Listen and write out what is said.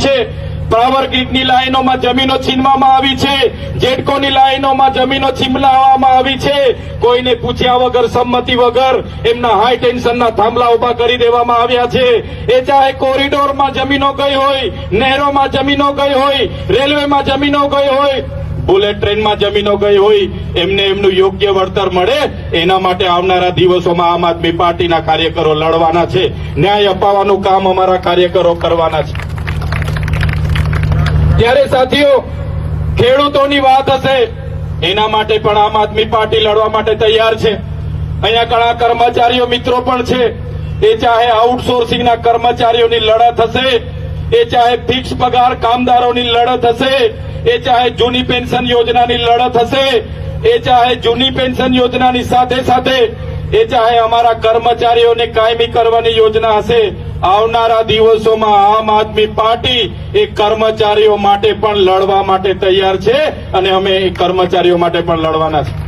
છે। પાવર ગ્રીડની લાઈનોમાં જમીનો છીનવામાં આવી છે, જેટકોની લાઈનોમાં જમીનો છીનવામાં આવી છે। કોઈને પૂછ્યા વગર, સંમતિ વગર એમના હાઈ ટેન્શનના થાંભલા ઉભા કરી દેવામાં આવ્યા છે। એ ચાહે કોરિડોરમાં જમીનો ગઈ હોય, નહેરોમાં જમીનો ગઈ હોય, રેલવેમાં જમીનો ગઈ હોય, બુલેટ ટ્રેનમાં જમીનો ગઈ હોય, એમને એમનું યોગ્ય વળતર મળે એના માટે આવનારા દિવસોમાં આમ આદમી પાર્ટીના કાર્યકરો લડવાના છે। ન્યાય અપાવવાનું કામ અમારા કાર્યકરો કરવાના છે। ત્યારે સાથીઓ, ખેડૂતોની વાત હશે એના માટે પણ આમ આદમી પાર્ટી લડવા માટે તૈયાર છે। અહીંયા ઘણા કર્મચારીઓ મિત્રો પણ છે। એ ચાહે આઉટસોર્સિંગના કર્મચારીઓની લડત હશે, એ ચાહે ફિક્સ પગાર કામદારોની લડત હશે, એ ચાહે જૂની પેન્શન યોજનાની લડત હશે, એ ચાહે જૂની પેન્શન યોજનાની સાથે સાથે એ ચાહે અમારા કર્મચારીઓને કાયમી કરવાની યોજના હશે। આવનારા દિવસોમાં આમ આદમી પાર્ટી એ કર્મચારીઓ માટે પણ લડવા માટે તૈયાર છે અને અમે કર્મચારીઓ માટે પણ લડવાના છે।